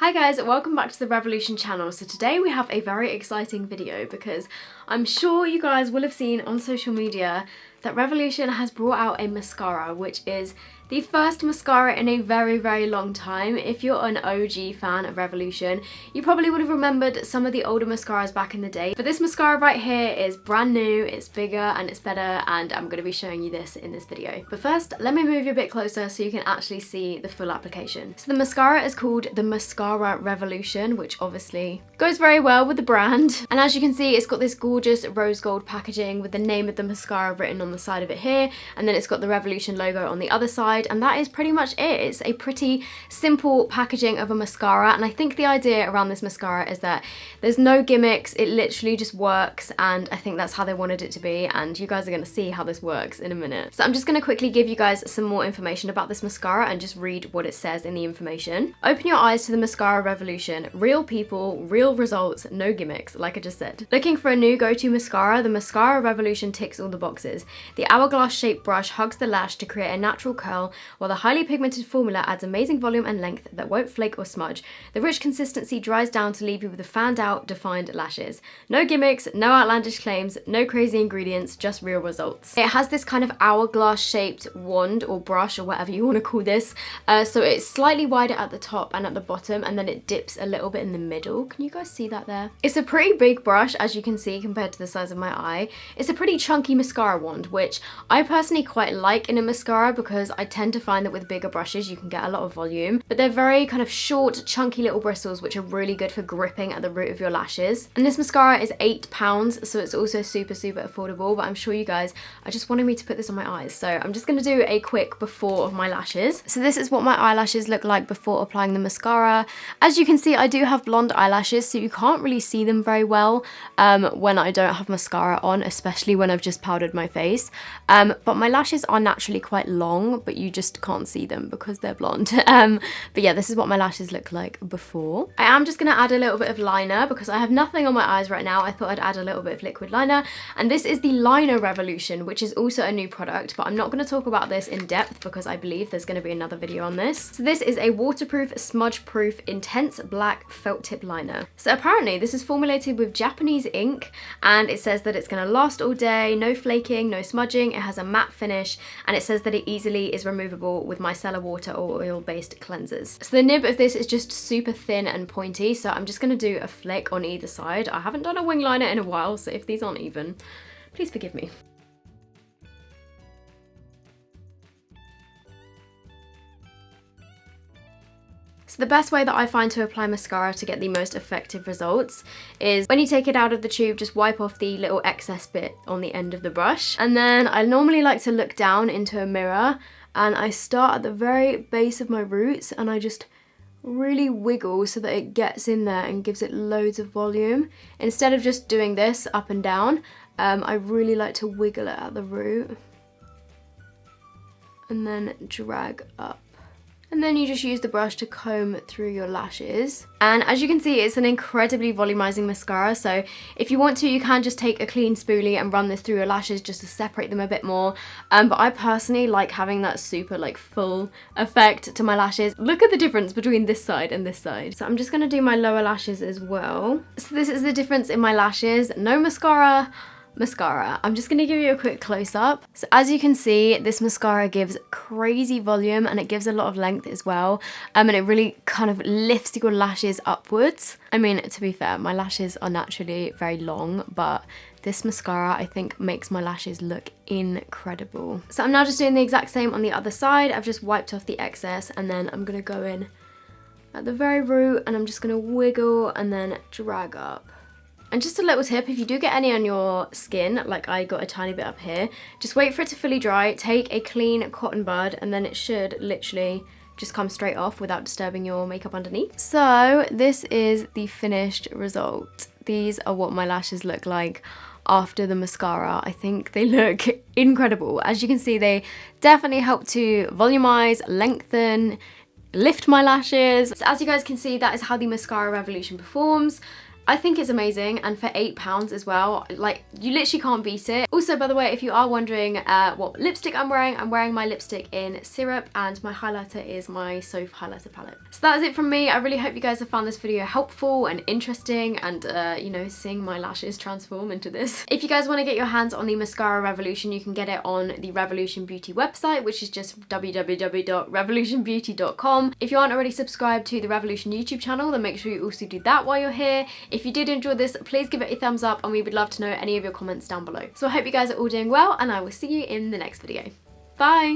Hi guys, welcome back to the Revolution channel. So today we have a very exciting video because I'm sure you guys will have seen on social media that Revolution has brought out a mascara, which is the first mascara in a very long time. If you're an OG fan of Revolution, you probably would have remembered some of the older mascaras back in the day. But this mascara right here is brand new, it's bigger and it's better, and I'm going to be showing you this in this video. But first, let me move you a bit closer so you can actually see the full application. So the mascara is called the Mascara Revolution, which obviously goes very well with the brand. And as you can see, it's got this gorgeous rose gold packaging with the name of the mascara written on the side of it here, and then it's got the Revolution logo on the other side. And that is pretty much it. It's a pretty simple packaging of a mascara, and I think the idea around this mascara is that there's no gimmicks, it literally just works, and I think that's how they wanted it to be, and you guys are going to see how this works in a minute. So I'm just going to quickly give you guys some more information about this mascara and just read what it says in the information. Open your eyes to the Mascara Revolution. Real people, real results, no gimmicks, like I just said. Looking for a new go-to mascara? The Mascara Revolution ticks all the boxes. The hourglass shaped brush hugs the lash to create a natural curl, while the highly pigmented formula adds amazing volume and length that won't flake or smudge. The rich consistency dries down to leave you with the fanned out, defined lashes. No gimmicks, no outlandish claims, no crazy ingredients, just real results. It has this kind of hourglass shaped wand or brush or whatever you want to call this. So it's slightly wider at the top and at the bottom, and then it dips a little bit in the middle. Can you guys see that there? It's a pretty big brush, as you can see, compared to the size of my eye. It's a pretty chunky mascara wand, which I personally quite like in a mascara because I tend to find that with bigger brushes you can get a lot of volume, but they're very kind of short, chunky little bristles which are really good for gripping at the root of your lashes. And this mascara is £8, so it's also super affordable, but I'm sure you guys are just wanting me to put this on my eyes, so I'm just going to do a quick before of my lashes. So this is what my eyelashes look like before applying the mascara. As you can see, I do have blonde eyelashes, so you can't really see them very well when I don't have mascara on, especially when I've just powdered my face. But my lashes are naturally quite long, but you just can't see them because they're blonde. But yeah, this is what my lashes look like before. I am just going to add a little bit of liner because I have nothing on my eyes right now. I thought I'd add a little bit of liquid liner, and this is the Liner Revolution, which is also a new product, but I'm not going to talk about this in depth because I believe there's going to be another video on this. So this is a waterproof, smudge-proof, intense black felt tip liner. So apparently this is formulated with Japanese ink, and it says that it's going to last all day, no flaking, no smudging, it has a matte finish, and it says that it easily is removable with micellar water or oil-based cleansers. So the nib of this is just super thin and pointy, so I'm just going to do a flick on either side. I haven't done a wing liner in a while, so if these aren't even, please forgive me. So the best way that I find to apply mascara to get the most effective results is when you take it out of the tube, just wipe off the little excess bit on the end of the brush. And then I normally like to look down into a mirror, and I start at the very base of my roots and I just really wiggle so that it gets in there and gives it loads of volume. Instead of just doing this up and down, I really like to wiggle it at the root and then drag up. And then you just use the brush to comb through your lashes. And as you can see, it's an incredibly volumizing mascara, so if you want to, you can just take a clean spoolie and run this through your lashes just to separate them a bit more. But I personally like having that super like full effect to my lashes. Look at the difference between this side and this side. So I'm just gonna do my lower lashes as well. So this is the difference in my lashes. No mascara. I'm just going to give you a quick close-up. So as you can see, this mascara gives crazy volume and it gives a lot of length as well, and it really kind of lifts your lashes upwards. I mean, to be fair, my lashes are naturally very long, but this mascara I think makes my lashes look incredible. So I'm now just doing the exact same on the other side. I've just wiped off the excess, and then I'm going to go in at the very root and I'm just going to wiggle and then drag up. And just a little tip, if you do get any on your skin, like I got a tiny bit up here, just wait for it to fully dry, take a clean cotton bud, and then it should literally just come straight off without disturbing your makeup underneath. So this is the finished result. These are what my lashes look like after the mascara. I think they look incredible. As you can see, they definitely help to volumize, lengthen, lift my lashes. So as you guys can see, that is how the Mascara Revolution performs. I think it's amazing, and for £8 as well, like, you literally can't beat it. Also, by the way, if you are wondering what lipstick I'm wearing my lipstick in Syrup, and my highlighter is my Soph highlighter palette. So that is it from me. I really hope you guys have found this video helpful and interesting, and you know, seeing my lashes transform into this. If you guys want to get your hands on the Mascara Revolution, you can get it on the Revolution Beauty website, which is just www.revolutionbeauty.com. If you aren't already subscribed to the Revolution YouTube channel, then make sure you also do that while you're here. If you did enjoy this, please give it a thumbs up, and we would love to know any of your comments down below. So I hope you guys are all doing well, and I will see you in the next video. Bye!